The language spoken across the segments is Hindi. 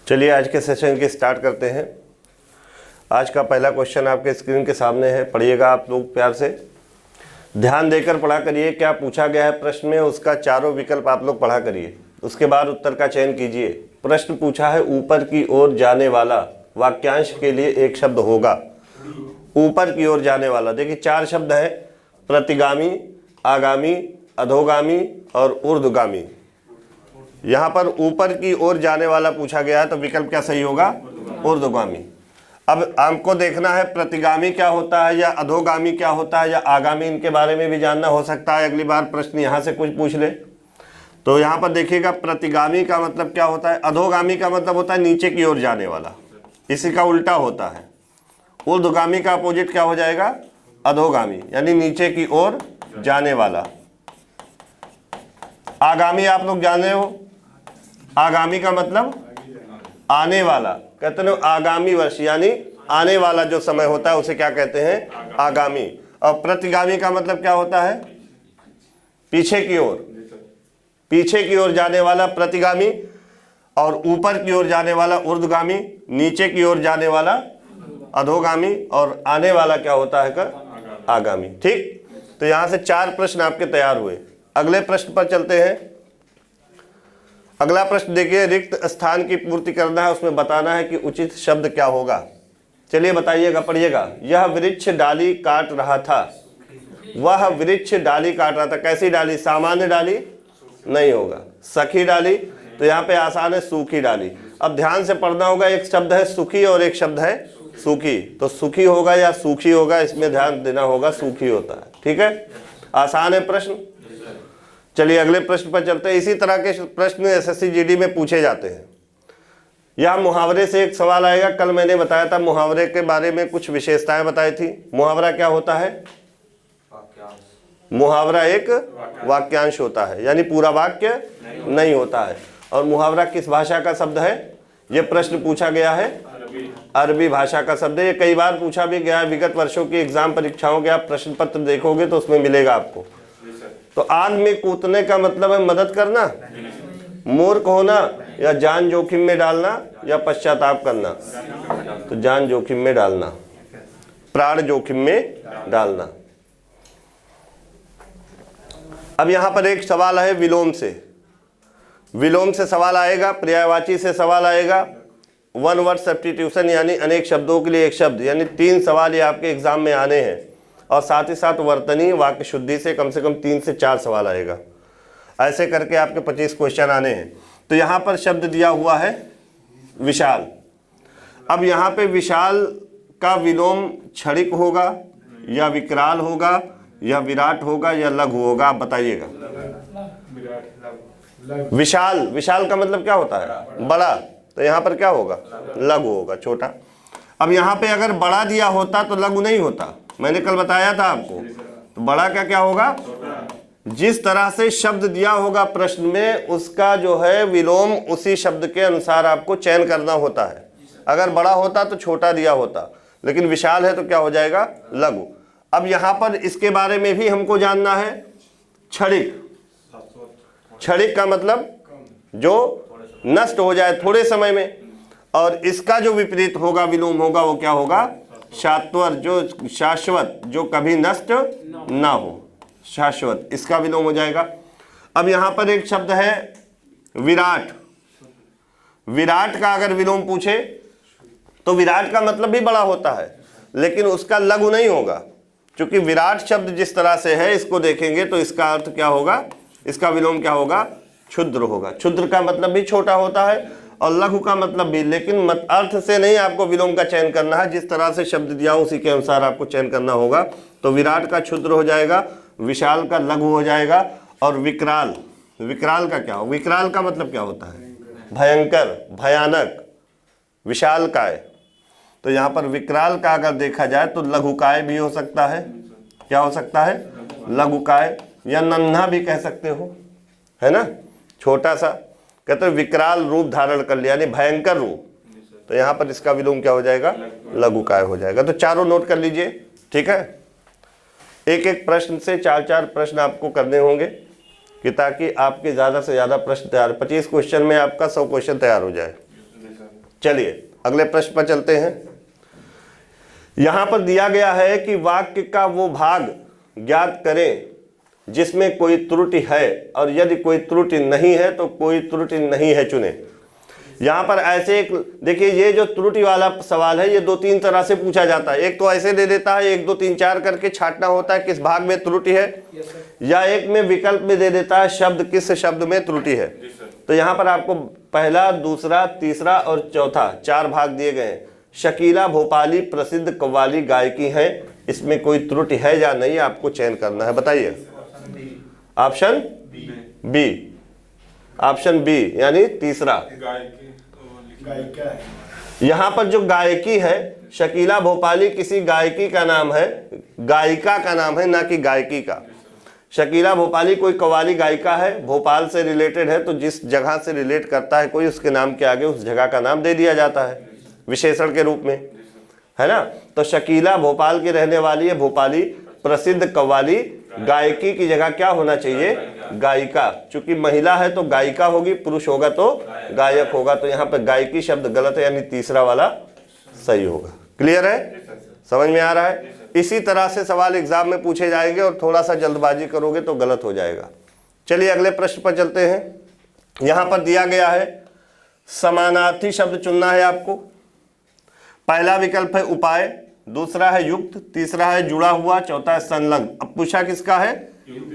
चलिए आज के सेशन की स्टार्ट करते हैं। आज का पहला क्वेश्चन आपके स्क्रीन के सामने है, पढ़िएगा आप लोग प्यार से, ध्यान देकर पढ़ा करिए। क्या पूछा गया है प्रश्न में, उसका चारों विकल्प आप लोग पढ़ा करिए, उसके बाद उत्तर का चयन कीजिए। प्रश्न पूछा है ऊपर की ओर जाने वाला वाक्यांश के लिए एक शब्द होगा। ऊपर की ओर जाने वाला, देखिए चार शब्द है, प्रतिगामी, आगामी, अधोगामी और ऊर्ध्वगामी। यहाँ पर ऊपर की ओर जाने वाला पूछा गया है तो विकल्प क्या सही होगा, ऊर्ध्वगामी। अब हमको देखना है प्रतिगामी क्या होता है या अधोगामी क्या होता है या आगामी, इनके बारे में भी जानना हो सकता है। अगली बार प्रश्न यहाँ से कुछ पूछ ले तो यहाँ पर देखिएगा प्रतिगामी का मतलब क्या होता है, अधोगामी का मतलब होता है नीचे की ओर जाने वाला, इसी का उल्टा होता है। ऊर्ध्वगामी का अपोजिट क्या हो जाएगा, अधोगामी, यानी नीचे की ओर जाने वाला। आगामी आप लोग जाने हो, आगामी का मतलब आने वाला, कहते हैं आगामी वर्ष, यानी आने वाला जो समय होता है उसे क्या कहते हैं, आगामी। और प्रतिगामी का मतलब क्या होता है, पीछे की ओर, पीछे की ओर जाने वाला प्रतिगामी, और ऊपर की ओर जाने वाला ऊर्ध्वगामी, नीचे की ओर जाने वाला अधोगामी, और आने वाला क्या होता है कर आगामी। ठीक, तो यहां से चार प्रश्न आपके तैयार हुए। अगले प्रश्न पर चलते हैं। अगला प्रश्न देखिए, रिक्त स्थान की पूर्ति करना है, उसमें बताना है कि उचित शब्द क्या होगा। चलिए बताइएगा, पढ़िएगा। यह वृक्ष डाली काट रहा था, वह वृक्ष डाली काट रहा था। कैसी डाली, सामान्य डाली नहीं होगा, सखी डाली, तो यहाँ पे आसान है सूखी डाली। अब ध्यान से पढ़ना होगा, एक शब्द है सुखी और एक शब्द है सूखी, तो सुखी होगा या सूखी होगा, इसमें ध्यान देना होगा, सूखी होता है। ठीक है, आसान है प्रश्न। चलिए अगले प्रश्न पर चलते हैं। इसी तरह के प्रश्न एसएससी जीडी में पूछे जाते हैं। यह मुहावरे से एक सवाल आएगा। कल मैंने बताया था मुहावरे के बारे में, कुछ विशेषताएं बताई थी। मुहावरा क्या होता है, मुहावरा एक वाक्यांश होता है, यानी पूरा वाक्य नहीं होता है। और मुहावरा किस भाषा का शब्द है, यह प्रश्न पूछा गया है, अरबी भाषा का शब्द है। ये कई बार पूछा भी गया है, विगत वर्षों की एग्जाम परीक्षाओं के आप प्रश्न पत्र देखोगे तो उसमें मिलेगा आपको। तो आग में कूदने का मतलब है मदद करना, मूर्ख होना, या जान जोखिम में डालना, या पश्चाताप करना। तो जान जोखिम में डालना, प्राण जोखिम में डालना। अब यहां पर एक सवाल है विलोम से, विलोम से सवाल आएगा, पर्यायवाची से सवाल आएगा, वन वर्ड सब्स्टिट्यूशन, यानी अनेक शब्दों के लिए एक शब्द, यानी 3 सवाल ये आपके एग्जाम में आने हैं। और साथ ही साथ वर्तनी वाक्य शुद्धि से कम 3 से 4 सवाल आएगा। ऐसे करके आपके 25 क्वेश्चन आने हैं। तो यहाँ पर शब्द दिया हुआ है विशाल। अब यहाँ पे विशाल का विलोम क्षणिक होगा या विकराल होगा या विराट होगा या लघु होगा, आप बताइएगा। विशाल, विशाल का मतलब क्या होता है, बड़ा, तो यहाँ पर क्या होगा, लघु होगा, छोटा। अब यहाँ पे अगर बड़ा दिया होता तो लघु नहीं होता, मैंने कल बताया था आपको। तो बड़ा का क्या होगा, जिस तरह से शब्द दिया होगा प्रश्न में उसका जो है विलोम उसी शब्द के अनुसार आपको चयन करना होता है। अगर बड़ा होता तो छोटा दिया होता, लेकिन विशाल है तो क्या हो जाएगा, लघु। अब यहाँ पर इसके बारे में भी हमको जानना है, क्षणिक। क्षणिक का मतलब जो नष्ट हो जाए थोड़े समय में, और इसका जो विपरीत होगा, विलोम होगा, वो क्या होगा, शाश्वत, जो शाश्वत, जो कभी नष्ट ना हो, शाश्वत, इसका विलोम हो जाएगा। अब यहां पर एक शब्द है विराट। विराट का अगर विलोम पूछे तो विराट का मतलब भी बड़ा होता है, लेकिन उसका लघु नहीं होगा, क्योंकि विराट शब्द जिस तरह से है इसको देखेंगे तो इसका अर्थ क्या होगा, इसका विलोम क्या होगा, क्षुद्र होगा। क्षुद्र का मतलब भी छोटा होता है और लघु का मतलब भी, लेकिन अर्थ से नहीं आपको विलोम का चयन करना है, जिस तरह से शब्द दिया उसी के अनुसार आपको चयन करना होगा। तो विराट का क्षुद्र हो जाएगा, विशाल का लघु हो जाएगा, और विकराल, विकराल का क्या हो, विकराल का मतलब क्या होता है, भयंकर, भयानक, विशाल काय। तो यहाँ पर विकराल का अगर देखा जाए तो लघुकाय भी हो सकता है, क्या हो सकता है, लघुकाय, या नन्हा भी कह सकते हो, है ना, छोटा सा। कहते हैं विकराल रूप धारण कर लिया, यानी भयंकर रूप। तो यहाँ पर इसका विलोम क्या हो जाएगा, लघुकाय हो जाएगा। तो चारों नोट कर लीजिए, ठीक है। एक एक प्रश्न से 4-4 प्रश्न आपको करने होंगे कि ताकि आपके ज़्यादा से ज़्यादा प्रश्न तैयार, 25 क्वेश्चन में आपका 100 क्वेश्चन तैयार हो जाए। चलिए अगले प्रश्न पर चलते हैं। यहां पर दिया गया है कि वाक्य का वो भाग ज्ञात करें जिसमें कोई त्रुटि है, और यदि कोई त्रुटि नहीं है तो कोई त्रुटि नहीं है चुने। यहाँ पर ऐसे एक देखिए, ये जो त्रुटि वाला सवाल है ये 2-3 तरह से पूछा जाता है। एक तो ऐसे दे देता है 1 2 3 4 करके छांटना होता है किस भाग में त्रुटि है, या एक में विकल्प में दे देता है शब्द किस शब्द में त्रुटि है। तो यहाँ पर आपको पहला, दूसरा, तीसरा और चौथा 4 भाग दिए गए हैं। शकीला भोपाली प्रसिद्ध कव्वाली गायकी है, इसमें कोई त्रुटि है या नहीं आपको चयन करना है, बताइए। ऑप्शन बी, ऑप्शन बी यानी तीसरा। यहाँ पर जो गायकी है शकीला भोपाली किसी गायकी का नाम है, गायिका का नाम है, ना कि गायकी का। शकीला भोपाली कोई कव्वाली गायिका है, भोपाल से रिलेटेड है, तो जिस जगह से रिलेट करता है कोई उसके नाम के आगे उस जगह का नाम दे दिया जाता है विशेषण के रूप में, है ना। तो शकीला भोपाल की रहने वाली है, भोपाली प्रसिद्ध कव्वाली गायकी की जगह क्या होना चाहिए, गायिका। चूंकि महिला है तो गायिका होगी, पुरुष होगा तो गायक होगा। तो यहाँ पर गायकी शब्द गलत है, यानी तीसरा वाला सही होगा। क्लियर है, समझ में आ रहा है। इसी तरह से सवाल एग्जाम में पूछे जाएंगे और थोड़ा सा जल्दबाजी करोगे तो गलत हो जाएगा। चलिए अगले प्रश्न पर चलते हैं। यहाँ पर दिया गया है समानार्थी शब्द चुनना है आपको। पहला विकल्प है उपाय, दूसरा है युक्त, तीसरा है जुड़ा हुआ, चौथा है संलग्न। अब पूछा किसका है,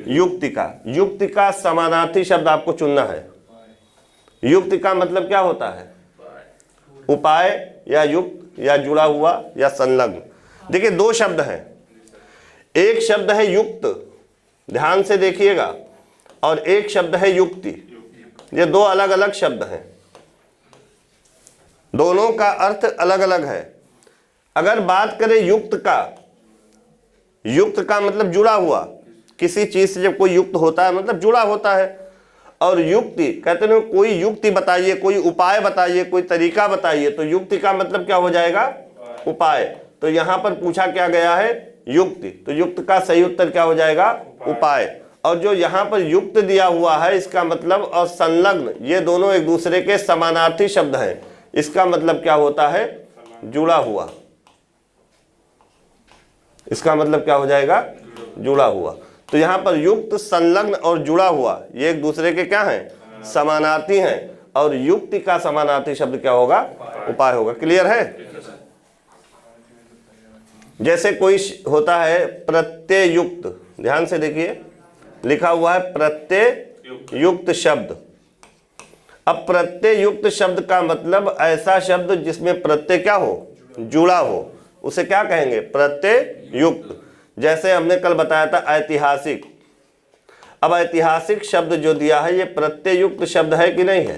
युक्ति का। युक्ति का समानार्थी शब्द आपको चुनना है। युक्ति का मतलब क्या होता है, उपाय या युक्त या जुड़ा हुआ या संलग्न। देखिए 2 शब्द हैं, एक शब्द है युक्त, ध्यान से देखिएगा, और एक शब्द है युक्ति। ये 2 अलग अलग शब्द हैं, दोनों का अर्थ अलग अलग है। अगर बात करें युक्त का, युक्त का मतलब जुड़ा हुआ, किसी चीज से जब कोई युक्त होता है मतलब जुड़ा होता है। और युक्ति कहते हैं कोई युक्ति बताइए, कोई उपाय बताइए, कोई तरीका बताइए, तो युक्ति का मतलब क्या हो जाएगा, उपाय। तो यहां पर पूछा क्या गया है, युक्ति, तो युक्त का सही उत्तर क्या हो जाएगा, उपाय। और जो यहां पर युक्त दिया हुआ है इसका मतलब, और संलग्न, ये दोनों एक दूसरे के समानार्थी शब्द हैं, इसका मतलब क्या होता है, जुड़ा हुआ। इसका मतलब क्या हो जाएगा, जुड़ा हुआ। तो यहां पर युक्त, संलग्न और जुड़ा हुआ ये एक दूसरे के क्या हैं, समानार्थी हैं। और युक्ति का समानार्थी शब्द क्या होगा, उपाय होगा। क्लियर है। जैसे कोई होता है प्रत्यय युक्त, ध्यान से देखिए लिखा हुआ है प्रत्यय युक्त शब्द। अब प्रत्यय युक्त शब्द का मतलब ऐसा शब्द जिसमें प्रत्यय क्या हो, जुड़ा हो, उसे क्या कहेंगे, प्रत्यय युक्त। जैसे हमने कल बताया था ऐतिहासिक। अब ऐतिहासिक शब्द जो दिया है ये प्रत्यय युक्त शब्द है कि नहीं है,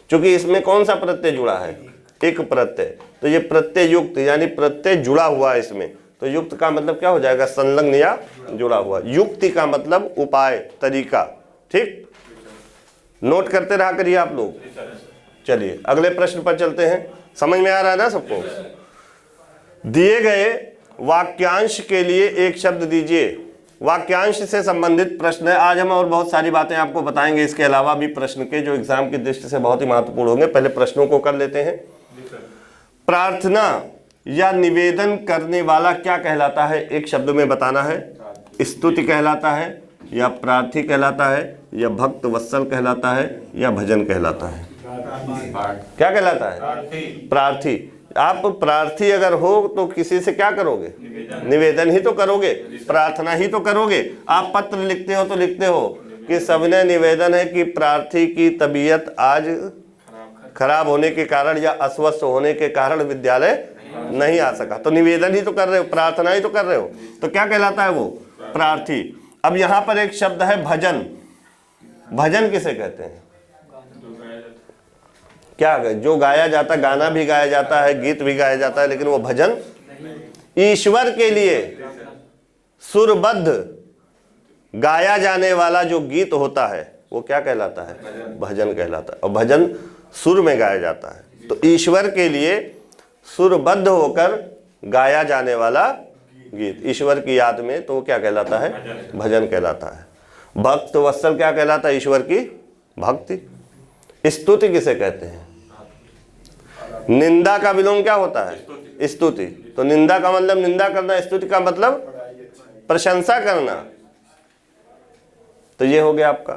क्योंकि इसमें कौन सा प्रत्यय जुड़ा है, एक प्रत्यय। तो ये प्रत्यय युक्त यानी प्रत्यय जुड़ा हुआ है इसमें। तो युक्त का मतलब क्या हो जाएगा, संलग्न या जुड़ा हुआ। युक्ति का मतलब उपाय, तरीका। ठीक, नोट करते रहा करिए आप लोग। चलिए अगले प्रश्न पर चलते हैं। समझ में आ रहा है ना सबको। दिए गए वाक्यांश के लिए एक शब्द दीजिए। वाक्यांश से संबंधित प्रश्न है। आज हम और बहुत सारी बातें आपको बताएंगे, इसके अलावा भी प्रश्न के जो एग्जाम की दृष्टि से बहुत ही महत्वपूर्ण होंगे। पहले प्रश्नों को कर लेते हैं। प्रार्थना या निवेदन करने वाला क्या कहलाता है, एक शब्द में बताना है। स्तुति कहलाता है, या प्रार्थी कहलाता है, या भक्त वत्सल कहलाता है, या भजन कहलाता है। क्या कहलाता है, प्रार्थी। आप प्रार्थी अगर हो तो किसी से क्या करोगे, निवेदन ही तो करोगे, प्रार्थना ही तो करोगे। आप पत्र लिखते हो तो लिखते हो कि सविनय निवेदन है कि प्रार्थी की तबीयत आज खराब होने के कारण या अस्वस्थ होने के कारण विद्यालय नहीं आ सका, तो निवेदन ही तो कर रहे हो, प्रार्थना ही तो कर रहे हो। तो क्या कहलाता है वो, प्रार्थी। अब यहां पर एक शब्द है भजन। भजन किसे कहते हैं, क्या जो गाया जाता है, गाना भी गाया जाता है, गीत भी गाया जाता है, लेकिन वो भजन ईश्वर के लिए सुरबद्ध गाया जाने वाला जो गीत होता है वो क्या कहलाता है, भजन कहलाता है। और भजन सुर में गाया जाता है। तो ईश्वर के लिए सुरबद्ध होकर गाया जाने वाला गीत ईश्वर की याद में, तो वो क्या कहलाता है, भजन कहलाता है। भक्त वत्सल क्या कहलाता है, ईश्वर की भक्ति। स्तुति किसे कहते हैं, निंदा का विलोम क्या होता है? स्तुति। तो निंदा का मतलब निंदा करना, स्तुति का मतलब प्रशंसा करना। तो ये हो गया आपका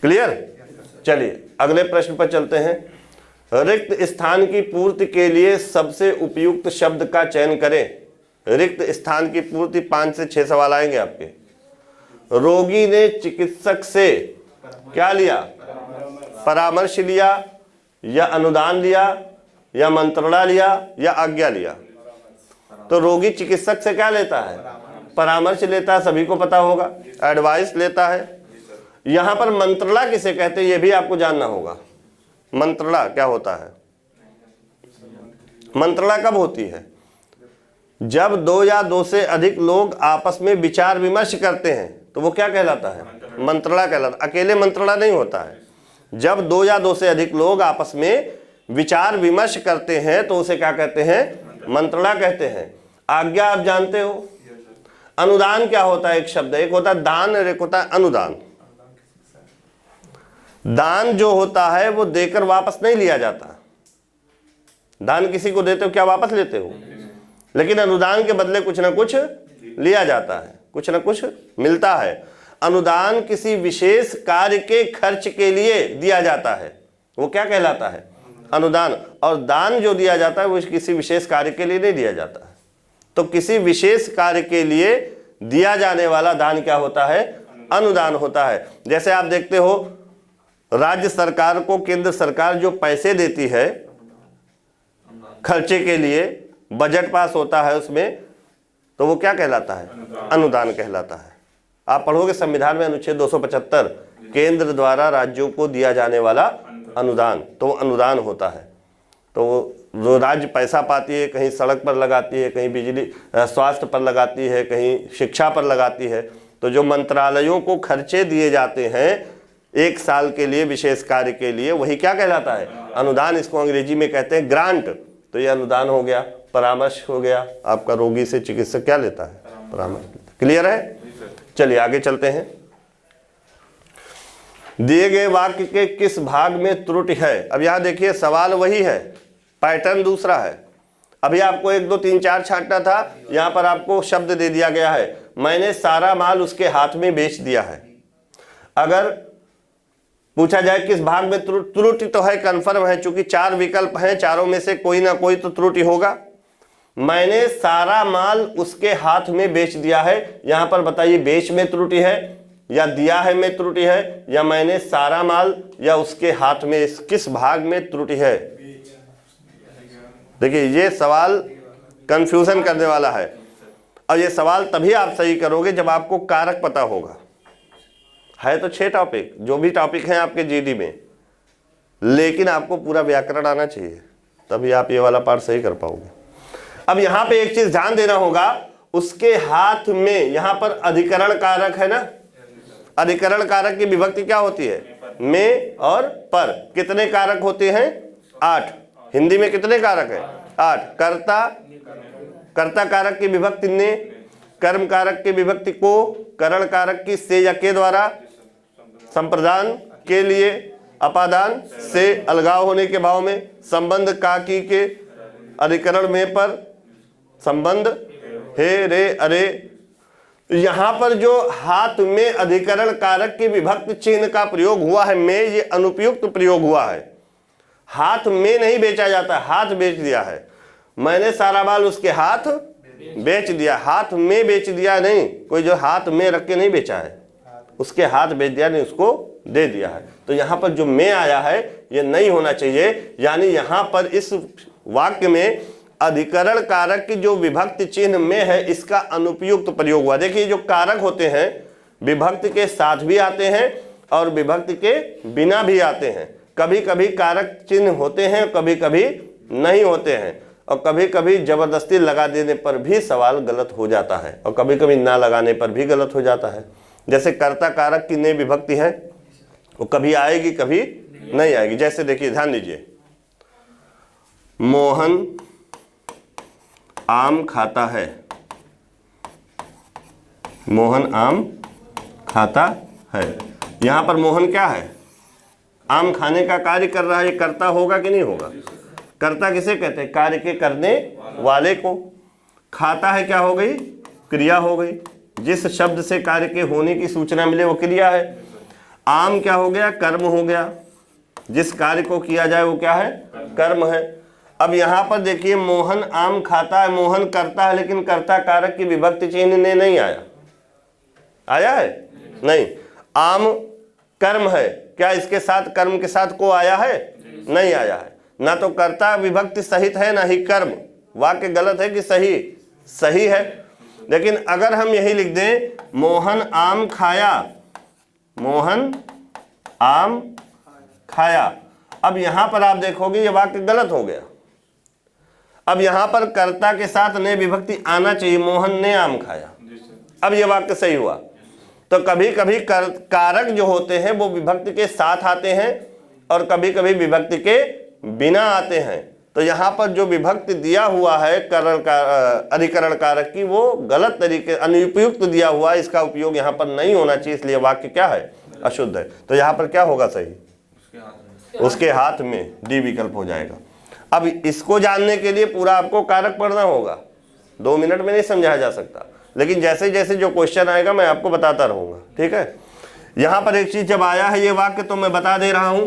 क्लियर। चलिए अगले प्रश्न पर चलते हैं। रिक्त स्थान की पूर्ति के लिए सबसे उपयुक्त शब्द का चयन करें। रिक्त स्थान की पूर्ति 5 से 6 सवाल आएंगे आपके। रोगी ने चिकित्सक से क्या लिया? परामर्श लिया, या अनुदान लिया, या मंत्रणा लिया, या आज्ञा लिया। तो रोगी चिकित्सक से क्या लेता है? परामर्श लेता है, सभी को पता होगा, एडवाइस लेता है। यहां पर मंत्रणा किसे कहते हैं ये भी आपको जानना होगा। मंत्रणा क्या होता है? मंत्रणा कब होती है? जब 2 या 2 से अधिक लोग आपस में विचार विमर्श करते हैं तो वो क्या कहलाता है? मंत्रणा कहलाता। अकेले मंत्रणा नहीं होता है। जब 2 या 2 से अधिक लोग आपस में विचार विमर्श करते हैं तो उसे क्या कहते हैं? मंत्रणा कहते हैं। आज्ञा आप जानते हो। अनुदान क्या होता है? एक शब्द, एक होता है दान और एक होता है अनुदान। दान जो होता है वो देकर वापस नहीं लिया जाता। दान किसी को देते हो क्या वापस लेते हो? लेकिन अनुदान के बदले कुछ ना कुछ लिया जाता है, कुछ ना कुछ मिलता है। अनुदान किसी विशेष कार्य के खर्च के लिए दिया जाता है, वो क्या कहलाता है? अनुदान। और दान जो दिया जाता है वो किसी विशेष कार्य के लिए नहीं दिया जाता है। तो किसी विशेष कार्य के लिए दिया जाने वाला दान क्या होता है? अनुदान होता है। जैसे आप देखते हो राज्य सरकार को केंद्र सरकार जो पैसे देती है खर्चे के लिए, बजट पास होता है उसमें, तो वो क्या कहलाता है? अनुदान कहलाता है। आप पढ़ोगे संविधान में अनुच्छेद 275, केंद्र द्वारा राज्यों को दिया जाने वाला अनुदान, तो अनुदान होता है। तो जो राज्य पैसा पाती है, कहीं सड़क पर लगाती है, कहीं बिजली स्वास्थ्य पर लगाती है, कहीं शिक्षा पर लगाती है। तो जो मंत्रालयों को खर्चे दिए जाते हैं 1 साल के लिए विशेष कार्य के लिए, वही क्या कहलाता है? अनुदान। इसको अंग्रेजी में कहते हैं ग्रांट। तो ये अनुदान हो गया। परामर्श हो गया, आपका रोगी से चिकित्सक क्या लेता है? परामर्श। क्लियर है? चलिए आगे चलते हैं। दिए गए वाक्य के किस भाग में त्रुटि है? अब यहां देखिए सवाल वही है, पैटर्न दूसरा है। अभी आपको 1 2 3 4 छांटना था, यहां पर आपको शब्द दे दिया गया है, मैंने सारा माल उसके हाथ में बेच दिया है। अगर पूछा जाए किस भाग में त्रुटि, तो है कन्फर्म है, चूंकि 4 विकल्प हैं, चारों में से कोई ना कोई तो त्रुटि होगा। मैंने सारा माल उसके हाथ में बेच दिया है, यहां पर बताइए बेच में त्रुटि है या दिया है में त्रुटि है, या मैंने सारा माल या उसके हाथ में, किस भाग में त्रुटि है? देखिए ये सवाल कंफ्यूजन करने वाला है। और ये सवाल तभी आप सही करोगे जब आपको कारक पता होगा। है तो 6 टॉपिक, जो भी टॉपिक हैं आपके जीडी में, लेकिन आपको पूरा व्याकरण आना चाहिए, तभी आप ये वाला पार्ट सही कर पाओगे। अब यहां पे एक चीज ध्यान देना होगा, उसके हाथ में, यहां पर अधिकरण कारक है ना। अधिकरण कारक की विभक्ति क्या होती है? में और पर। कितने कारक होते हैं? 8। हिंदी में कितने कारक है? 8। कर्ता, कर्ता कारक की विभक्ति ने, कर्म कारक की विभक्ति को, करण कारक की से या के द्वारा, संप्रदान के लिए, अपादान से अलगाव होने के भाव में, संबंध का की के, अधिकरण में पर, संबंध हे रे अरे। यहां पर जो हाथ में अधिकरण कारक की विभक्त चिन्ह का प्रयोग हुआ है, में, ये अनुपयुक्त प्रयोग हुआ है। हाथ में नहीं बेचा जाता, हाथ बेच दिया है। मैंने सारा माल उसके हाथ बेच दिया, हाथ में बेच दिया नहीं। कोई जो हाथ में रख के नहीं बेचा है, उसके हाथ बेच दिया नहीं, उसको दे दिया है। तो यहां पर जो में आया है ये नहीं होना चाहिए। यानी यहां पर इस वाक्य में अधिकरण कारक की जो विभक्त चिन्ह में है, इसका अनुपयुक्त प्रयोग हुआ। देखिए जो कारक होते हैं विभक्त के साथ भी आते हैं और विभक्त के बिना भी आते हैं। कभी कभी कारक चिन्ह होते हैं, कभी कभी नहीं होते हैं, और कभी कभी जबरदस्ती लगा देने पर भी सवाल गलत हो जाता है, और कभी कभी ना लगाने पर भी गलत हो जाता है। जैसे कर्ता कारक की ने विभक्ति है, वो कभी आएगी कभी नहीं आएगी। जैसे देखिए ध्यान दीजिए, मोहन आम खाता है। मोहन आम खाता है। यहां पर मोहन क्या है? आम खाने का कार्य कर रहा है। ये कर्ता होगा कि नहीं होगा? कर्ता किसे कहते हैं? कार्य के करने वाले को। खाता है क्या हो गई? क्रिया हो गई। जिस शब्द से कार्य के होने की सूचना मिले वो क्रिया है। आम क्या हो गया? कर्म हो गया। जिस कार्य को किया जाए वो क्या है? कर्म है। अब यहां पर देखिए, मोहन आम खाता है, मोहन करता है, लेकिन कर्ता कारक की विभक्ति चिन्ह ने नहीं आया। आया है? नहीं। आम कर्म है, क्या इसके साथ कर्म के साथ को आया है? नहीं आया है। ना तो कर्ता विभक्ति सहित है, ना ही कर्म। वाक्य गलत है कि सही? सही है। लेकिन अगर हम यही लिख दें, मोहन आम खाया, मोहन आम खाया, अब यहां पर आप देखोगे ये वाक्य गलत हो गया। अब यहां पर कर्ता के साथ ने विभक्ति आना चाहिए, मोहन ने आम खाया, अब ये वाक्य सही हुआ। तो कभी कभी कारक जो होते हैं वो विभक्ति के साथ आते हैं और कभी कभी विभक्ति के बिना आते हैं। तो यहाँ पर जो विभक्ति दिया हुआ है करण का अधिकरण कारक की, वो गलत तरीके, अनुपयुक्त दिया हुआ है। इसका उपयोग यहाँ पर नहीं होना चाहिए, इसलिए वाक्य क्या है? अशुद्ध है। तो यहाँ पर क्या होगा सही? उसके हाथ में, डी विकल्प हो जाएगा। अब इसको जानने के लिए पूरा आपको कारक पढ़ना होगा, 2 मिनट में नहीं समझाया जा सकता, लेकिन जैसे जैसे जो क्वेश्चन आएगा मैं आपको बताता रहूंगा, ठीक है। यहां पर एक चीज जब आया है ये वाक्य, तो मैं बता दे रहा हूं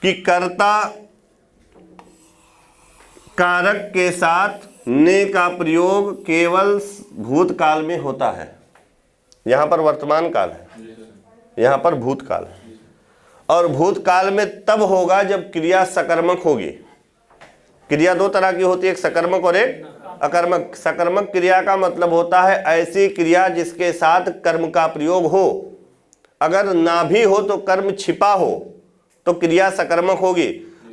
कि कर्ता कारक के साथ ने का प्रयोग केवल भूतकाल में होता है। यहां पर वर्तमान काल है, यहां पर भूतकाल है, और भूतकाल में तब होगा जब क्रिया सकर्मक होगी। क्रिया 2 तरह की होती है, एक सकर्मक और एक अकर्मक। सकर्मक क्रिया का मतलब होता है ऐसी क्रिया जिसके साथ कर्म का प्रयोग हो। अगर ना भी हो तो कर्म छिपा हो तो क्रिया सकर्मक होगी।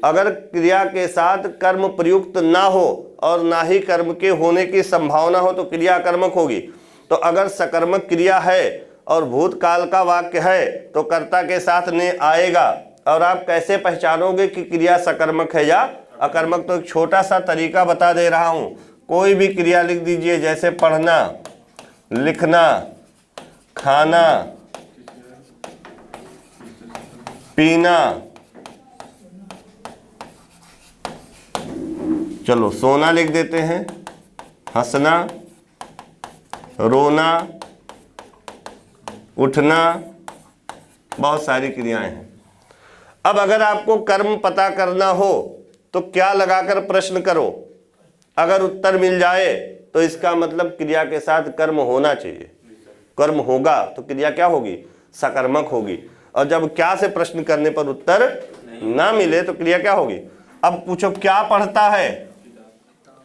अगर क्रिया के साथ कर्म प्रयुक्त ना हो और ना ही कर्म के होने की संभावना हो तो क्रिया कर्मक होगी। तो अगर सकर्मक क्रिया है और भूतकाल का वाक्य है तो कर्ता के साथ ने आएगा। और आप कैसे पहचानोगे कि क्रिया सकर्मक है या अकर्मक? तो एक छोटा सा तरीका बता दे रहा हूं। कोई भी क्रिया लिख दीजिए, जैसे पढ़ना, लिखना, खाना, पीना, चलो सोना लिख देते हैं, हंसना, रोना, उठना, बहुत सारी क्रियाएं हैं। अब अगर आपको कर्म पता करना हो तो क्या लगाकर प्रश्न करो, अगर उत्तर मिल जाए तो इसका मतलब क्रिया के साथ कर्म होना चाहिए। कर्म होगा तो क्रिया क्या होगी? सकर्मक होगी। और जब क्या से प्रश्न करने पर उत्तर ना मिले तो क्रिया क्या होगी? अब पूछो क्या पढ़ता है?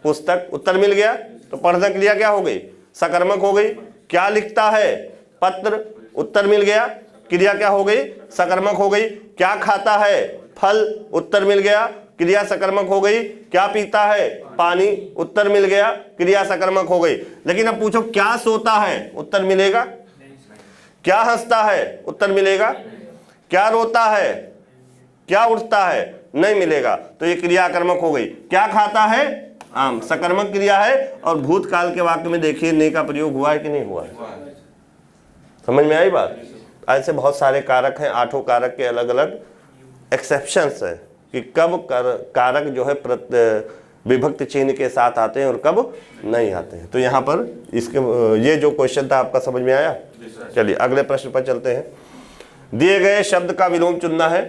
पुस्तक, उत्तर मिल गया तो पढ़ना क्रिया क्या हो गई? सकर्मक हो गई। क्या लिखता है? पत्र, उत्तर मिल गया, क्रिया क्या हो गई? सकर्मक हो गई। क्या खाता है? फल, उत्तर मिल गया, क्रिया सकर्मक हो गई। क्या पीता है? पानी, उत्तर मिल गया, क्रिया सकर्मक हो गई। लेकिन अब पूछो क्या सोता है? उत्तर मिलेगा। क्या हंसता है? उत्तर मिलेगा। क्या रोता है? क्या उठता है? नहीं मिलेगा। तो ये क्रिया कर्मक हो गई। क्या खाता है? आम, सकर्मक क्रिया है। और भूतकाल के वाक्य में देखिए ने का प्रयोग हुआ है कि नहीं हुआ है? समझ में आई बात? ऐसे बहुत सारे कारक हैं, 8 कारक के अलग अलग एक्सेप्शंस है कि कब कारक जो है विभक्ति चिन्ह के साथ आते हैं और कब नहीं आते हैं। तो यहाँ पर इसके ये जो क्वेश्चन था आपका समझ में आया? चलिए अगले प्रश्न पर चलते हैं। दिए गए शब्द का विलोम चुनना है।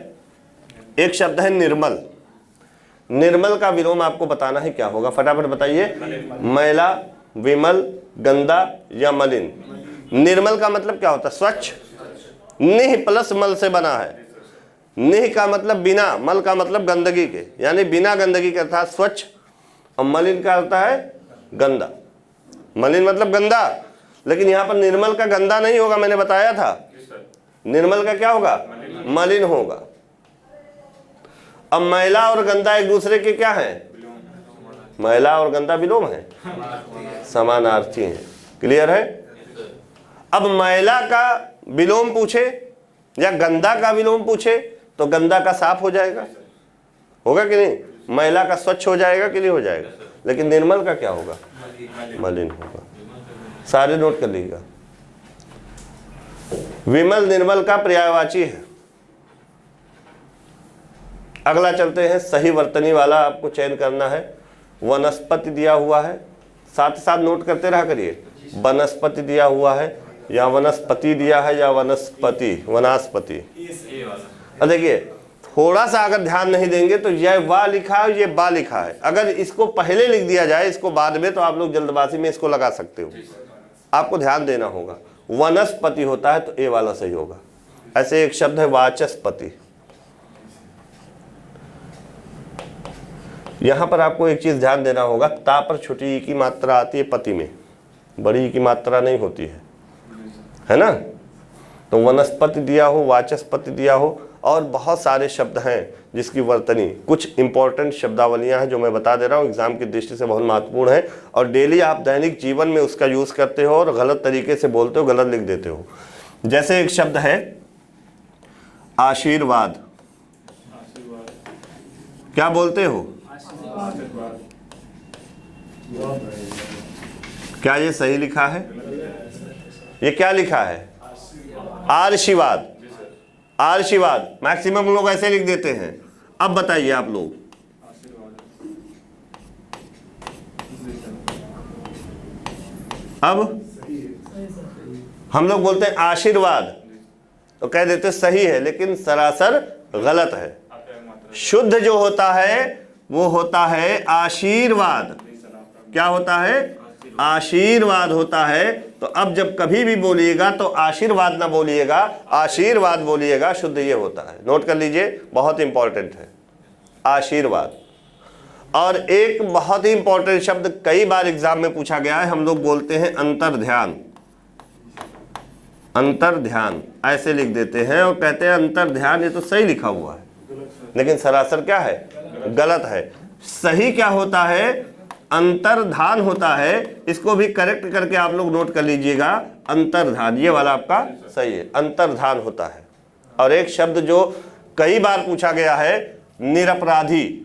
एक शब्द है निर्मल। निर्मल का विलोम आपको बताना है, क्या होगा? फटाफट बताइए। मैला, विमल, गंदा या मलिन? निर्मल का मतलब क्या होता है? स्वच्छ। निह प्लस मल से बना है। निह का मतलब बिना, मल का मतलब गंदगी के, यानी बिना गंदगी के अर्थात स्वच्छ। और मलिन का होता है गंदा। मलिन मतलब गंदा, लेकिन यहां पर निर्मल का गंदा नहीं होगा, मैंने बताया था। निर्मल का क्या होगा? मलिन होगा। अब मैला और गंदा एक दूसरे के क्या है? मैला और गंदा विलोम है, समानार्थी है। क्लियर है? अब मैला का विलोम पूछे या गंदा का विलोम पूछे तो गंदा का साफ हो जाएगा, होगा कि नहीं? मैला का स्वच्छ हो जाएगा कि नहीं हो जाएगा? लेकिन निर्मल का क्या होगा? मलिन होगा। सारे नोट कर लीजिएगा। विमल निर्मल का पर्यायवाची है। अगला चलते हैं, सही वर्तनी वाला आपको चयन करना है। वनस्पति दिया हुआ है, साथ ही साथ नोट करते रहा करिए। वनस्पति दिया हुआ है या वनस्पति दिया है या वनस्पति, वनस्पति। अब देखिए थोड़ा सा अगर ध्यान नहीं देंगे तो यह वा लिखा है, ये बा लिखा है। अगर इसको पहले लिख दिया जाए, इसको बाद में, तो आप लोग जल्दबाजी में इसको लगा सकते हो। आपको ध्यान देना होगा। वनस्पति होता है तो ए वाला सही होगा। ऐसे एक शब्द है वाचस्पति। यहां पर आपको एक चीज ध्यान देना होगा, ता पर छोटी ई की मात्रा आती है पति में, बड़ी ई की मात्रा नहीं होती है ना। तो वनस्पति दिया हो, वाचस्पति दिया हो, और बहुत सारे शब्द हैं जिसकी वर्तनी, कुछ इंपॉर्टेंट शब्दावलियां हैं जो मैं बता दे रहा हूं, एग्जाम की दृष्टि से बहुत महत्वपूर्ण है। और डेली आप दैनिक जीवन में उसका यूज करते हो और गलत तरीके से बोलते हो, गलत लिख देते हो। जैसे एक शब्द है आशीर्वाद। क्या बोलते हो? क्या ये सही लिखा है? ये क्या लिखा है? आशीर्वाद। आशीर्वाद मैक्सिमम लोग ऐसे लिख देते हैं। अब बताइए आप लोग, अब हम लोग बोलते हैं आशीर्वाद तो कह देते सही है, लेकिन सरासर गलत है। शुद्ध जो होता है वो होता है आशीर्वाद। क्या होता है? आशीर्वाद होता है। तो अब जब कभी भी बोलिएगा तो आशीर्वाद ना बोलिएगा, आशीर्वाद बोलिएगा, शुद्ध ये होता है। नोट कर लीजिए, बहुत इंपॉर्टेंट है आशीर्वाद। और एक बहुत ही इंपॉर्टेंट शब्द कई बार एग्जाम में पूछा गया है, हम लोग बोलते हैं अंतर्ध्यान। अंतर्ध्यान ऐसे लिख देते हैं और कहते हैं अंतर्ध्यान, ये तो सही लिखा हुआ है, लेकिन सरासर क्या है? गलत है। सही क्या होता है? अंतर्धान होता है। इसको भी करेक्ट करके आप लोग नोट कर लीजिएगा, अंतर्धान, ये वाला आपका सही है, अंतर्धान होता है। और एक शब्द जो कई बार पूछा गया है, निरपराधी।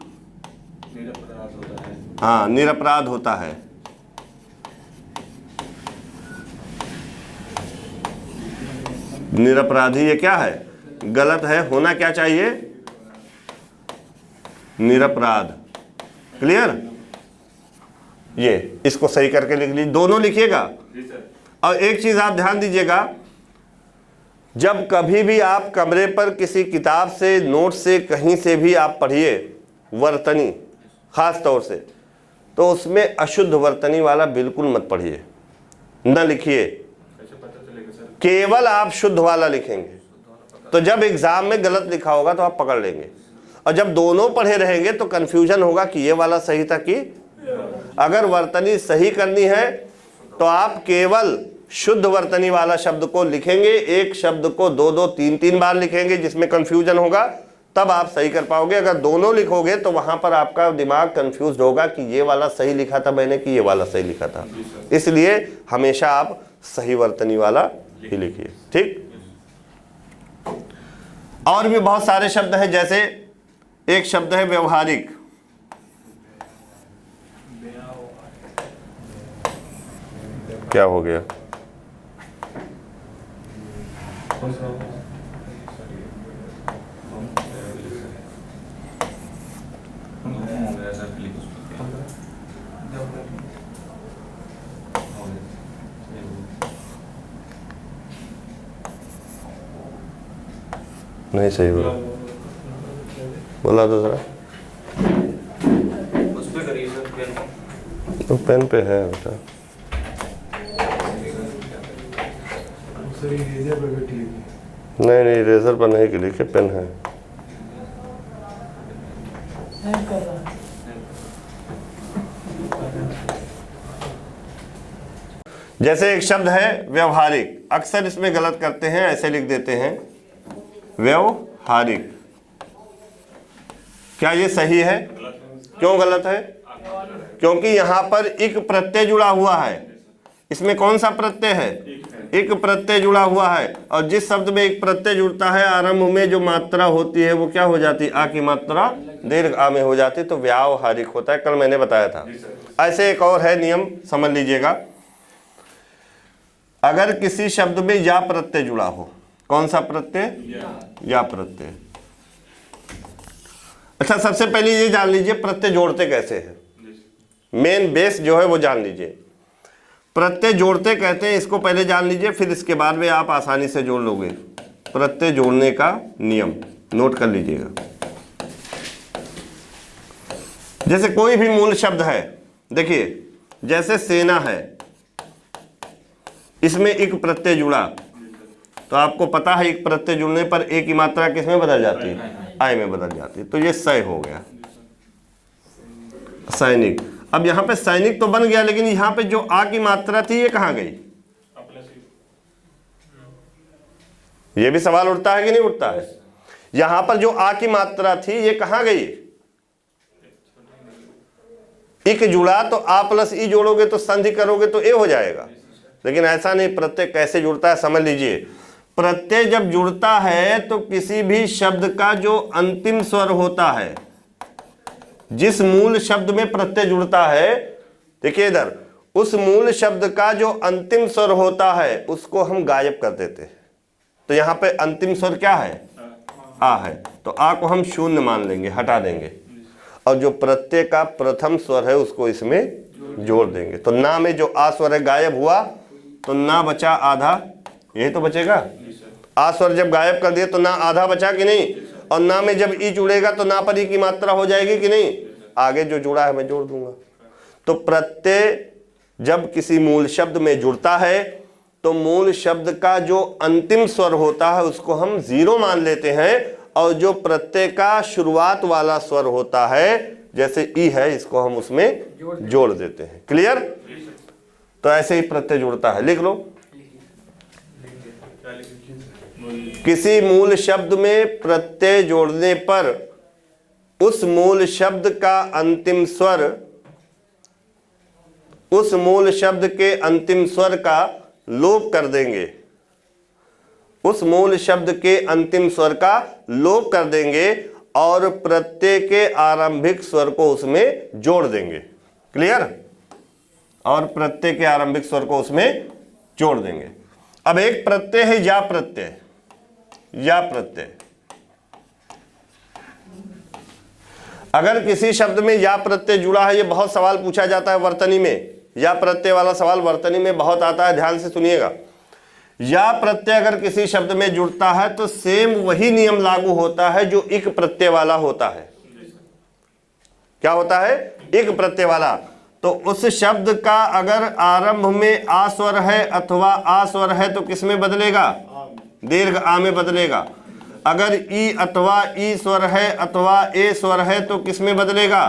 हाँ, निरपराध होता है। निरपराधी ये क्या है? गलत है। होना क्या चाहिए? निरपराध। क्लियर? ये इसको सही करके लिख लीजिए, दोनों लिखिएगा। और एक चीज आप ध्यान दीजिएगा, जब कभी भी आप कमरे पर किसी किताब से, नोट से, कहीं से भी आप पढ़िए वर्तनी खास तौर से, तो उसमें अशुद्ध वर्तनी वाला बिल्कुल मत पढ़िए, न लिखिए। केवल आप शुद्ध वाला लिखेंगे। तो जब एग्जाम में गलत लिखा होगा तो आप पकड़ लेंगे, और जब दोनों पढ़े रहेंगे तो कंफ्यूजन होगा कि ये वाला सही था कि। अगर वर्तनी सही करनी है तो आप केवल शुद्ध वर्तनी वाला शब्द को लिखेंगे, एक शब्द को दो दो तीन तीन बार लिखेंगे, जिसमें कंफ्यूजन होगा, तब आप सही कर पाओगे। अगर दोनों लिखोगे तो वहां पर आपका दिमाग कंफ्यूज होगा कि ये वाला सही लिखा था मैंने कि ये वाला सही लिखा था। इसलिए हमेशा आप सही वर्तनी वाला ही लिखिए, ठीक। और भी बहुत सारे शब्द हैं, जैसे एक शब्द है व्यवहारिक। क्या हो गया? नहीं सही बोला, बोला तो जरा। उस पे करिए सर, पेन तो पेन पे है बेटा। नहीं नहीं, इरेजर पर नहीं लिखे, पेन है। जैसे एक शब्द है व्यवहारिक, अक्सर इसमें गलत करते हैं, ऐसे लिख देते हैं व्यवहारिक। क्या ये सही है? क्यों गलत है? क्योंकि यहां पर इक प्रत्यय जुड़ा हुआ है। इसमें कौन सा प्रत्यय है? एक प्रत्यय जुड़ा हुआ है। और जिस शब्द में एक प्रत्यय जुड़ता है, आरंभ में जो मात्रा होती है वो क्या हो जाती है? आ की मात्रा दीर्घ आ में हो जाती है, तो व्यावहारिक होता है। कल मैंने बताया था। ऐसे एक और है नियम, समझ लीजिएगा। अगर किसी शब्द में या प्रत्यय जुड़ा हो, कौन सा प्रत्यय? या प्रत्यय। अच्छा, सबसे पहले ये जान लीजिए प्रत्यय जोड़ते कैसे हैं। मेन बेस जो है वो जान लीजिए। प्रत्यय जोड़ते कहते हैं, इसको पहले जान लीजिए, फिर इसके बाद में आप आसानी से जोड़ लोगे। प्रत्यय जोड़ने का नियम नोट कर लीजिएगा। जैसे कोई भी मूल शब्द है, देखिए जैसे सेना है, इसमें एक प्रत्यय जुड़ा, तो आपको पता है एक प्रत्यय जुड़ने पर एक की मात्रा किस में बदल जाती है, आय में बदल जाती है, तो ये सय हो गया, सैनिक। अब यहां पे सैनिक तो बन गया, लेकिन यहां पे जो आ की मात्रा थी ये कहां गई, ये भी सवाल उठता है कि नहीं उठता है। यहां पर जो आ की मात्रा थी ये कहां गई, इक जुड़ा तो आ प्लस ई जोड़ोगे तो संधि करोगे तो ए हो जाएगा, लेकिन ऐसा नहीं। प्रत्यय कैसे जुड़ता है समझ लीजिए। प्रत्यय जब जुड़ता है तो किसी भी शब्द का जो अंतिम स्वर होता है, जिस मूल शब्द में प्रत्यय जुड़ता है, देखिए इधर, उस मूल शब्द का जो अंतिम स्वर होता है उसको हम गायब कर देते हैं। तो यहां पे अंतिम स्वर क्या है, आ है, तो आ को हम शून्य मान लेंगे, हटा देंगे, और जो प्रत्यय का प्रथम स्वर है उसको इसमें जोड़ देंगे। तो ना में जो आ स्वर है गायब हुआ, तो ना बचा आधा, यही तो बचेगा। आ स्वर जब गायब कर दिए तो ना आधा बचा कि नहीं, और ना में जब ई जुड़ेगा तो ना पर ई की मात्रा हो जाएगी कि नहीं, आगे जो जुड़ा है मैं जोड़ दूंगा। तो प्रत्यय जब किसी मूल शब्द में जुड़ता है तो मूल शब्द का जो अंतिम स्वर होता है उसको हम जीरो मान लेते हैं, और जो प्रत्यय का शुरुआत वाला स्वर होता है जैसे ई है, इसको हम उसमें जोड़ देते हैं। क्लियर। तो ऐसे ही प्रत्यय जुड़ता है, लिख लो। किसी मूल शब्द में प्रत्यय जोड़ने पर उस मूल शब्द का अंतिम स्वर, उस मूल शब्द के अंतिम स्वर का लोप कर देंगे, उस मूल शब्द के अंतिम स्वर का लोप कर देंगे और प्रत्यय के आरंभिक स्वर को उसमें जोड़ देंगे। क्लियर। और प्रत्यय के आरंभिक स्वर को उसमें जोड़ देंगे। अब एक प्रत्यय है या प्रत्यय, या प्रत्यय। अगर किसी शब्द में या प्रत्यय जुड़ा है, ये बहुत सवाल पूछा जाता है वर्तनी में, या प्रत्यय वाला सवाल वर्तनी में बहुत आता है, ध्यान से सुनिएगा। या प्रत्यय अगर किसी शब्द में जुड़ता है तो सेम वही नियम लागू होता है जो इक प्रत्यय वाला होता है। क्या होता है, इक प्रत्यय वाला। तो उस शब्द का अगर आरंभ में आ स्वर है अथवा आ स्वर है तो किस में बदलेगा, दीर्घ आ में बदलेगा। अगर ई अथवा ई स्वर है अथवा ए स्वर है तो किस में बदलेगा,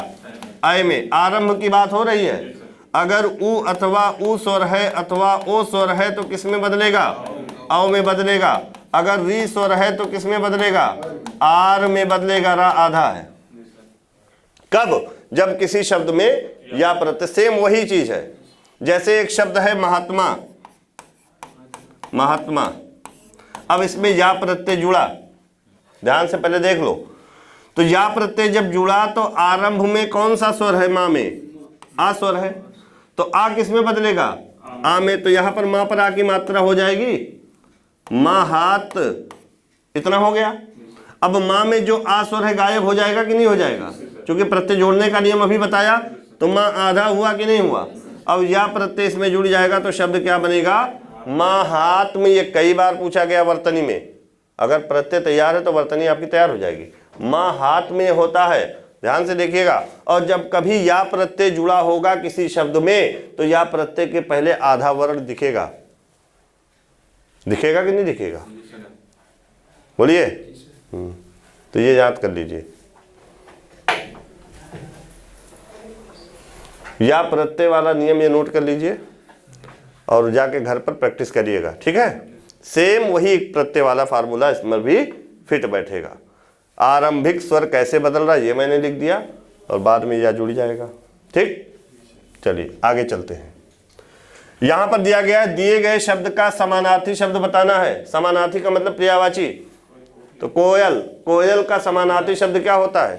आय में। आरंभ की बात हो रही है। अगर उ अथवा उ स्वर है अथवा ओ स्वर है तो किस में बदलेगा, औ में बदलेगा। अगर री स्वर है तो किस में बदलेगा, आर में बदलेगा, रा आधा है। कब, जब किसी शब्द में या प्रत्यय, सेम वही चीज है। जैसे एक शब्द है महात्मा, महात्मा, अब इसमें या प्रत्यय जुड़ा, ध्यान से पहले देख लो। तो या प्रत्यय जब जुड़ा तो आरंभ में कौन सा स्वर है, मां में आ स्वर है, तो आ किस में बदलेगा, आ में। तो यहां पर मां पर आ की मात्रा हो जाएगी, मां हाथ, इतना हो गया। अब मां में जो आ स्वर है गायब हो जाएगा कि नहीं हो जाएगा, क्योंकि प्रत्यय जोड़ने का नियम अभी बताया। तो मां आधा हुआ कि नहीं हुआ। अब या प्रत्यय इसमें जुड़ जाएगा तो शब्द क्या बनेगा, मां हाथ में। ये कई बार पूछा गया वर्तनी में। अगर प्रत्यय तैयार है तो वर्तनी आपकी तैयार हो जाएगी। मां हाथ में होता है, ध्यान से देखिएगा। और जब कभी या प्रत्यय जुड़ा होगा किसी शब्द में तो या प्रत्यय के पहले आधा वर्ण दिखेगा, दिखेगा कि नहीं दिखेगा, बोलिए। तो ये याद कर लीजिए, या प्रत्यय वाला नियम ये नोट कर लीजिए और जाके घर पर प्रैक्टिस करिएगा, ठीक है। सेम वही एक प्रत्यय वाला फार्मूला इसमें भी फिट बैठेगा। आरंभिक स्वर कैसे बदल रहा है ये मैंने लिख दिया और बाद में या जुड़ जाएगा, ठीक। चलिए आगे चलते हैं। यहां पर दिया गया है, दिए गए शब्द का समानार्थी शब्द बताना है। समानार्थी का मतलब पर्यायवाची। तो कोयल, कोयल का समानार्थी शब्द क्या होता है,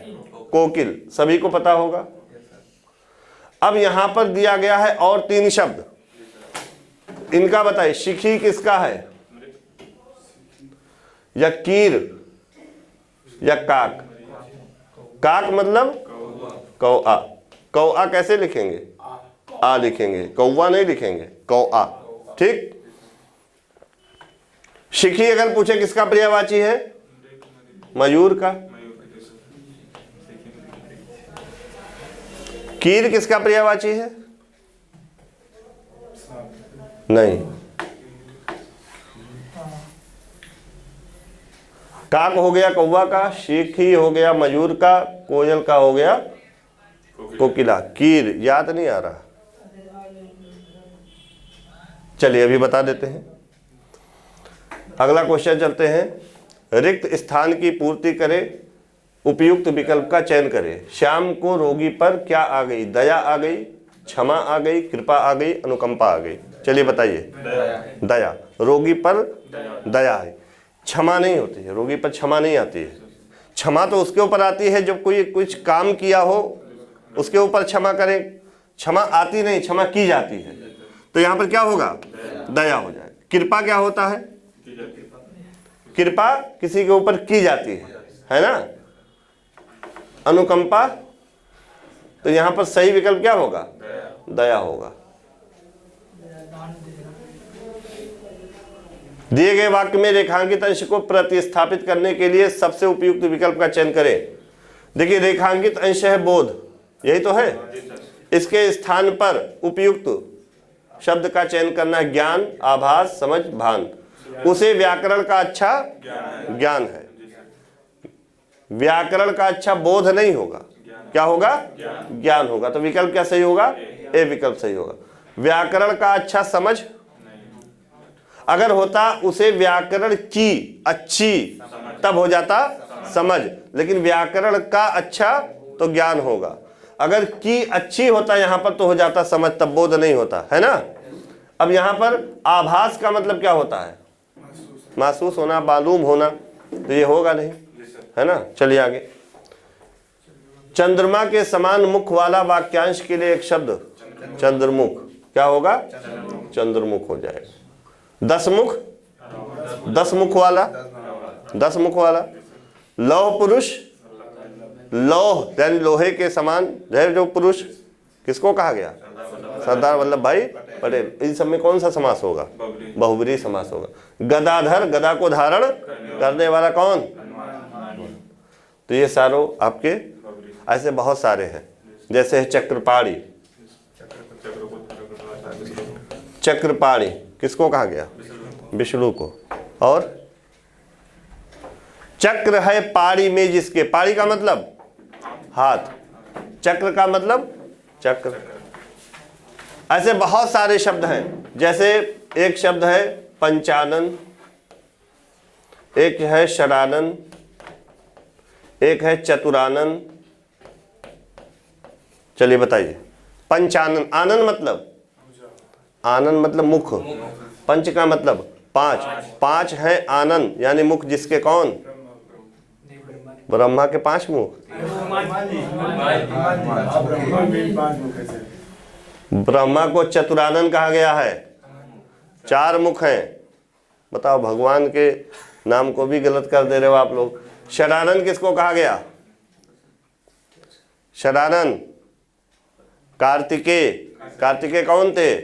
कोकिल, सभी को पता होगा। अब यहां पर दिया गया है और तीन शब्द, इनका बताइए। शिखी किसका है, या कीर, या काक। काक मतलब कौआ। कौआ कैसे लिखेंगे? आ लिखेंगे, कौवा नहीं लिखेंगे, कौआ। ठीक। शिखी अगर पूछे किसका पर्यायवाची है? मयूर का। कीर किसका पर्यायवाची है? नहीं। काक हो गया कौवा का, शिखी हो गया मयूर का, कोयल का हो गया कोकिला। कीर याद नहीं आ रहा। चलिए अभी बता देते हैं। अगला क्वेश्चन चलते हैं। रिक्त स्थान की पूर्ति करे, उपयुक्त विकल्प का चयन करें। श्याम को रोगी पर क्या आ गई? दया आ गई, क्षमा आ गई, कृपा आ गई, अनुकंपा आ गई। चलिए बताइए। दया। रोगी पर दया है, क्षमा नहीं होती है, रोगी पर क्षमा नहीं आती है। क्षमा तो उसके ऊपर आती है जब कोई कुछ काम किया हो उसके ऊपर क्षमा करें, क्षमा आती नहीं, क्षमा की जाती है। तो यहाँ पर क्या होगा? दया हो जाए। कृपा क्या होता है? कृपा किसी के ऊपर की जाती है ना। अनुकंपा, तो यहाँ पर सही विकल्प क्या होगा? दया होगा। दिए गए वाक्य में रेखांकित अंश को प्रतिस्थापित करने के लिए सबसे उपयुक्त विकल्प का चयन करें। देखिए रेखांकित अंश है बोध, यही तो है। इसके स्थान पर उपयुक्त शब्द का चयन करना है ज्ञान, आभास, समझ, भान। उसे व्याकरण का अच्छा ज्ञान है, व्याकरण का अच्छा बोध नहीं होगा। क्या होगा? ज्ञान होगा। तो विकल्प क्या सही होगा? ए विकल्प सही होगा। व्याकरण का अच्छा समझ, अगर होता उसे व्याकरण की अच्छी तब हो जाता समझ, लेकिन व्याकरण का अच्छा तो ज्ञान होगा। अगर की अच्छी होता यहाँ पर तो हो जाता समझ, तब बोध नहीं होता है ना। अब यहाँ पर आभास का मतलब क्या होता है? महसूस होना, मालूम होना, तो ये होगा नहीं, है ना। चलिए आगे। चंद्रमा के समान मुख वाला वाक्यांश के लिए एक शब्द चंद्रमुख। क्या होगा? चंद्रमुख हो जाएगा। दसमुख, दसमुख वाला, दसमुख वाला। लौह पुरुष, लौह यानी लोहे के समान है जो पुरुष, किसको कहा गया? सरदार वल्लभ भाई पटेल। इन सब में कौन सा समास होगा? बहुब्रीहि समास होगा। गदाधर, गदा को धारण करने वाला कौन? तो ये सारों आपके ऐसे बहुत सारे हैं। जैसे है चक्रपाणी, चक्रपाणी किसको कहा गया? विष्णु को। और चक्र है पाड़ी में जिसके, पाड़ी का मतलब हाथ, चक्र का मतलब चक्र। ऐसे बहुत सारे शब्द हैं। जैसे एक शब्द है पंचानन, एक है षडानन, एक है चतुरानन। चलिए बताइए। पंचानन, आनन मतलब, आनन मतलब मुख, पंच का मतलब पांच, पांच है आनन यानी मुख जिसके कौन? ब्रह्मा के 5 मुख। ब्रह्मा को चतुरानन कहा गया है, 4 मुख हैं। बताओ, भगवान के नाम को भी गलत कर दे रहे हो आप लोग। षडानन किसको कहा गया? षडानन कार्तिकेय, कार्तिकेय कौन थे?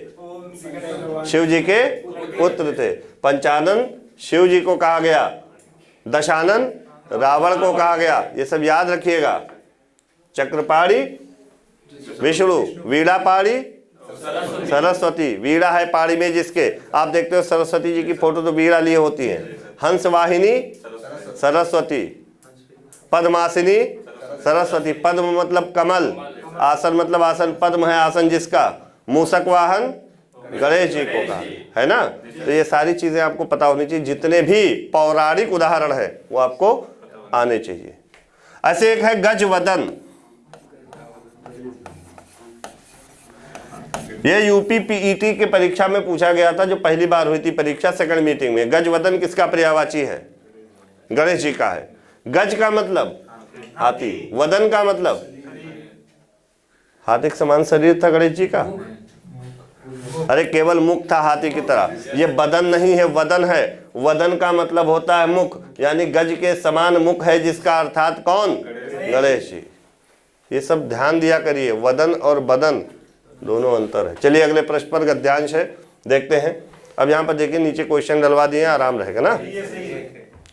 शिव जी के पुत्र थे। पंचानन शिव जी को कहा गया, दशानन रावण को कहा गया। ये सब याद रखिएगा। चक्रपाणी विष्णु, वीणा पाणी सरस्वती, वीणा है पाणी में जिसके। आप देखते हो सरस्वती जी की फोटो तो वीणा लिए होती है। हंस वाहिनी सरस्वती, पद्मासिनी सरस्वती, पद्म मतलब कमल, आसन मतलब आसन, पद्म है आसन जिसका। मूषक वाहन गणेश जी को कहा है ना। तो ये सारी चीजें आपको पता होनी चाहिए। जितने भी पौराणिक उदाहरण है वो आपको आने चाहिए। ऐसे एक है गजवदन, ये यूपी पीईटी के परीक्षा में पूछा गया था, जो पहली बार हुई थी परीक्षा, सेकंड मीटिंग में। गजवदन किसका पर्यायवाची है? गणेश जी का है। गज का मतलब हाथी, वदन का मतलब हाथी के समान शरीर था गणेश जी का। अरे केवल मुख था हाथी की तरह। ये बदन नहीं है, वदन है। वदन का मतलब होता है मुख, यानी गज के समान मुख है जिसका, अर्थात कौन? गणेश जी। ये सब ध्यान दिया करिए, वदन और बदन दोनों अंतर है। चलिए अगले प्रश्न पर गद्यांश है, देखते हैं। अब यहाँ पर देखिए नीचे क्वेश्चन डलवा दिए, आराम रहेगा ना।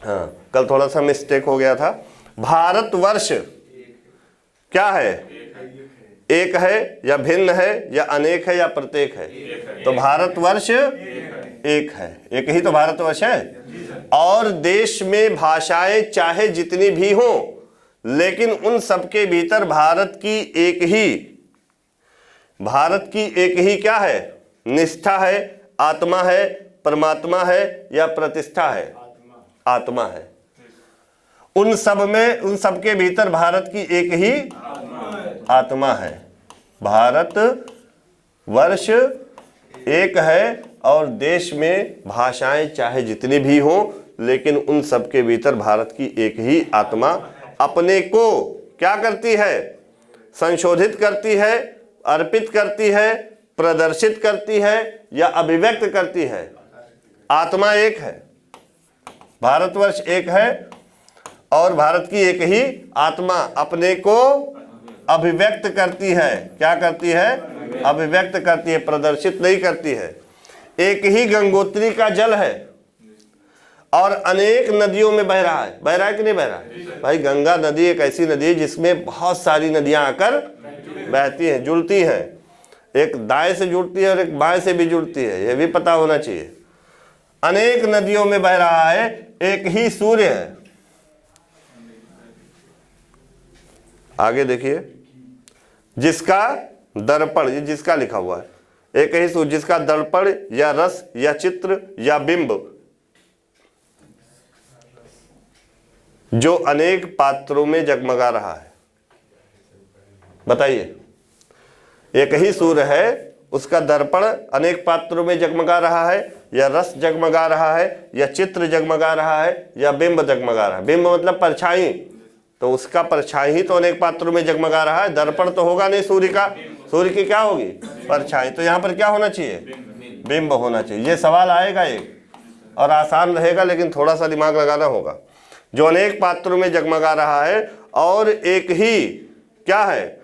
हाँ, कल थोड़ा सा मिस्टेक हो गया था। भारतवर्ष क्या है? एक है या भिन्न है या अनेक है या प्रत्येक है? तो भारतवर्ष एक है, एक ही तो भारतवर्ष है। और देश में भाषाएं चाहे जितनी भी हों, लेकिन उन सबके भीतर भारत की एक ही क्या है? निष्ठा है, आत्मा है, परमात्मा है या प्रतिष्ठा है? आत्मा है। उन सब के भीतर भारत की एक ही आत्मा है। भारत वर्ष एक है और देश में भाषाएं चाहे जितनी भी हों, लेकिन उन सब के भीतर भारत की एक ही आत्मा अपने को क्या करती है? संशोधित करती है, अर्पित करती है, प्रदर्शित करती है या अभिव्यक्त करती है। आत्मा एक है, भारतवर्ष एक है और भारत की एक ही आत्मा अपने को अभिव्यक्त करती है। क्या करती है? अभिव्यक्त करती है, प्रदर्शित नहीं करती है। एक ही गंगोत्री का जल है और अनेक नदियों में बह रहा है। बह रहा है कि नहीं बह रहा है? भाई गंगा नदी एक ऐसी नदी है जिसमें बहुत सारी नदियां आकर बहती हैं, जुड़ती हैं। एक दाएं से जुड़ती है और एक बाएं से भी जुड़ती है, यह भी पता होना चाहिए। अनेक नदियों में बह रहा है, एक ही सूर्य है। आगे देखिए, जिसका दर्पण, ये जिसका लिखा हुआ है, एक ही सूर्य जिसका दर्पण या रस या चित्र या बिंब जो अनेक पात्रों में जगमगा रहा है। बताइए, एक ही सूर्य है, उसका दर्पण अनेक पात्रों में जगमगा रहा है या रस जगमगा रहा है या चित्र जगमगा रहा है या बिंब जगमगा रहा है। बिंब मतलब परछाई, तो उसका परछाई ही तो अनेक पात्रों में जगमगा रहा है। दर्पण तो होगा नहीं सूर्य का, सूर्य की क्या होगी? परछाई। तो यहाँ पर क्या होना चाहिए? बिंब होना चाहिए। ये सवाल आएगा एक, और आसान रहेगा लेकिन थोड़ा सा दिमाग लगाना होगा। जो अनेक पात्रों में जगमगा रहा है और एक ही क्या है?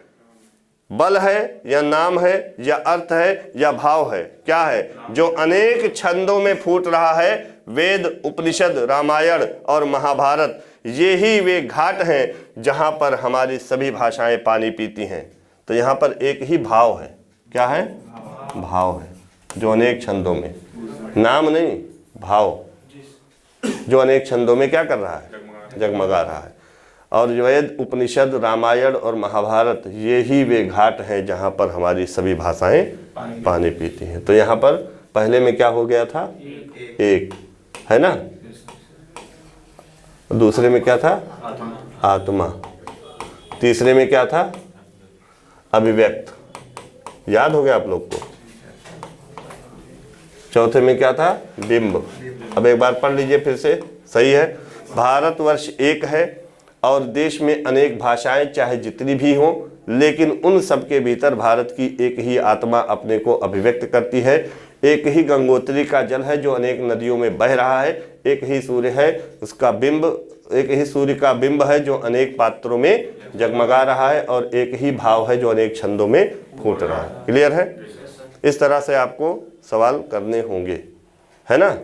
बल है या नाम है या अर्थ है या भाव है? क्या है? जो अनेक छंदों में फूट रहा है। वेद, उपनिषद, रामायण और महाभारत, ये ही वे घाट हैं जहां पर हमारी सभी भाषाएं पानी पीती हैं। तो यहाँ पर एक ही भाव है। क्या है? भाव है, जो अनेक छंदों में, नाम नहीं, भाव, जो अनेक छंदों में क्या कर रहा है? जगमगा रहा है। और वेद, उपनिषद, रामायण और महाभारत, ये ही वे घाट हैं जहाँ पर हमारी सभी भाषाएं पानी पीती हैं। तो यहाँ पर पहले में क्या हो गया था? एक है ना। दूसरे में क्या था? आत्मा। तीसरे में क्या था? अभिव्यक्त। याद हो गया आप लोग को? चौथे में क्या था? बिंब। अब एक बार पढ़ लीजिए फिर से, सही है। भारतवर्ष एक है और देश में अनेक भाषाएं चाहे जितनी भी हों, लेकिन उन सब के भीतर भारत की एक ही आत्मा अपने को अभिव्यक्त करती है। एक ही गंगोत्री का जल है जो अनेक नदियों में बह रहा है। एक ही सूर्य है, उसका बिंब, एक ही सूर्य का बिंब है जो अनेक पात्रों में जगमगा रहा है। और एक ही भाव है जो अनेक छंदों में फूट रहा है। क्लियर है? इस तरह से आपको सवाल करने होंगे, है ना।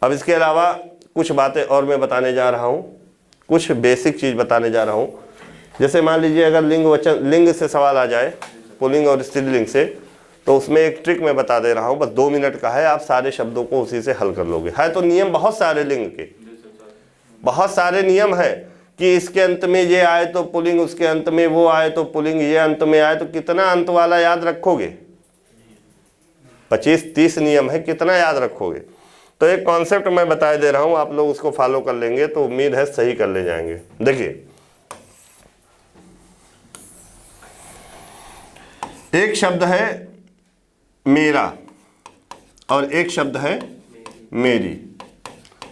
अब इसके अलावा कुछ बातें और मैं बताने जा रहा हूँ, कुछ बेसिक चीज़ बताने जा रहा हूँ। जैसे मान लीजिए अगर लिंग वचन, लिंग से सवाल आ जाए, पुल्लिंग और स्त्रीलिंग से, तो उसमें एक ट्रिक मैं बता दे रहा हूँ, बस 2 मिनट का है, आप सारे शब्दों को उसी से हल कर लोगे। है तो नियम बहुत सारे लिंग के, बहुत सारे नियम है कि इसके अंत में ये आए तो पुल्लिंग, उसके अंत में वो आए तो पुल्लिंग, ये अंत में आए तो कितना अंत वाला याद रखोगे? 25-30 नियम है, कितना याद रखोगे? तो एक कॉन्सेप्ट मैं बता दे रहा हूं, आप लोग उसको फॉलो कर लेंगे तो उम्मीद है सही कर ले जाएंगे। देखिए, एक शब्द है मेरा और एक शब्द है मेरी।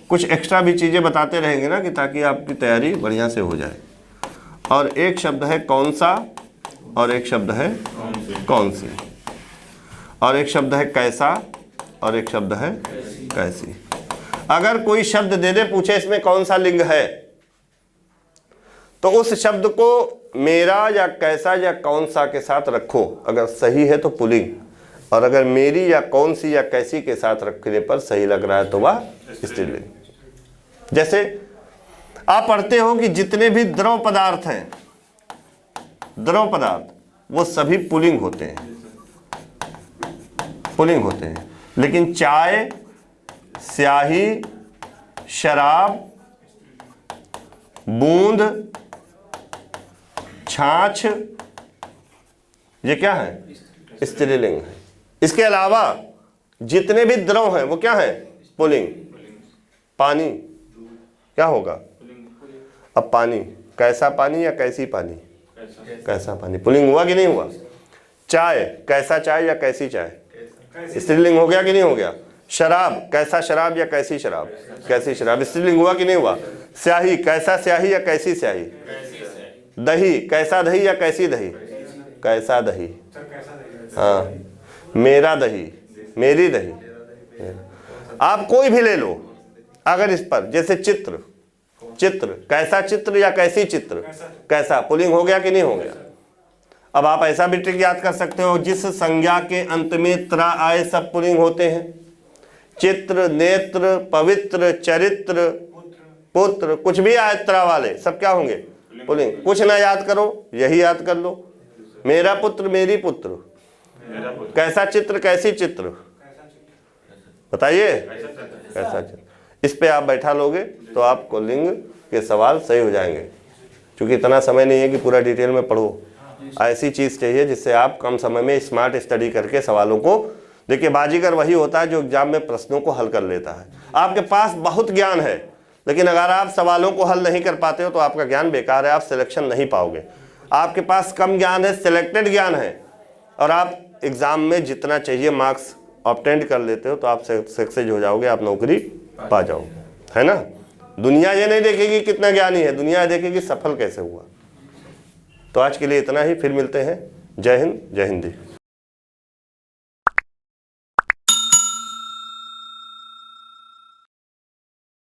कुछ एक्स्ट्रा भी चीज़ें बताते रहेंगे ना, कि ताकि आपकी तैयारी बढ़िया से हो जाए। और एक शब्द है कौन सा और एक शब्द है कौन सी, और एक शब्द है कैसा और एक शब्द है कैसी। अगर कोई शब्द दे दे, पूछे इसमें कौन सा लिंग है, तो उस शब्द को मेरा या कैसा या कौन सा के साथ रखो, अगर सही है तो पुल्लिंग, और अगर मेरी या कौन सी या कैसी के साथ रखने पर सही लग रहा है तो वह स्त्रीलिंग। जैसे आप पढ़ते हो कि जितने भी द्रव पदार्थ हैं, द्रव पदार्थ वो सभी पुल्लिंग होते हैं, पुल्लिंग होते हैं। लेकिन चाय, स्याही, शराब, बूंद, छाछ, ये क्या है? स्त्रीलिंग है। इसके अलावा जितने भी द्रव हैं वो क्या है? पुल्लिंग। पानी क्या होगा? अब पानी, कैसा पानी या कैसी पानी? कैसा पानी, पुल्लिंग हुआ कि नहीं हुआ? चाय, कैसा चाय या कैसी चाय? स्त्रीलिंग हो गया कि नहीं हो गया? शराब, कैसा शराब या कैसी शराब? कैसी शराब, स्त्रीलिंग हुआ कि नहीं हुआ? स्याही, कैसा स्याही या कैसी स्याही? दही, कैसा दही या कैसी दही? कैसा दही। हाँ, मेरा दही, मेरी दही। आप कोई भी ले लो, अगर इस पर जैसे चित्र, चित्र, कैसा चित्र या कैसी चित्र? कैसा, पुल्लिंग हो गया कि नहीं हो गया? अब आप ऐसा भी ट्रिक याद कर सकते हो, जिस संज्ञा के अंत में त्रा आए सब पुल्लिंग होते हैं। चित्र, नेत्र, पवित्र, चरित्र, पुत्र, कुछ भी आए त्रा वाले सब क्या होंगे? पुल्लिंग। कुछ ना याद करो, यही याद कर लो, मेरा पुत्र, मेरी पुत्र। कैसा चित्र, कैसी चित्र, बताइए? कैसा चित्र। इस पे आप बैठा लोगे तो आपको लिंग के सवाल सही हो जाएंगे, क्योंकि इतना समय नहीं है कि पूरा डिटेल में पढ़ो। ऐसी चीज़ चाहिए जिससे आप कम समय में स्मार्ट स्टडी करके सवालों को, देखिए बाजीगर वही होता है जो एग्जाम में प्रश्नों को हल कर लेता है। आपके पास बहुत ज्ञान है, लेकिन अगर आप सवालों को हल नहीं कर पाते हो तो आपका ज्ञान बेकार है, आप सिलेक्शन नहीं पाओगे। आपके पास कम ज्ञान है, सिलेक्टेड ज्ञान है, और आप एग्ज़ाम में जितना चाहिए मार्क्स ऑब्टेन कर लेते हो तो आप सक्सेस हो जाओगे, आप नौकरी पा जाओगे, है ना। दुनिया ये नहीं देखेगी कितना ज्ञानी है, दुनिया देखेगी सफल कैसे हुआ। तो आज के लिए इतना ही, फिर मिलते हैं। जय हिंद, जय हिंदी।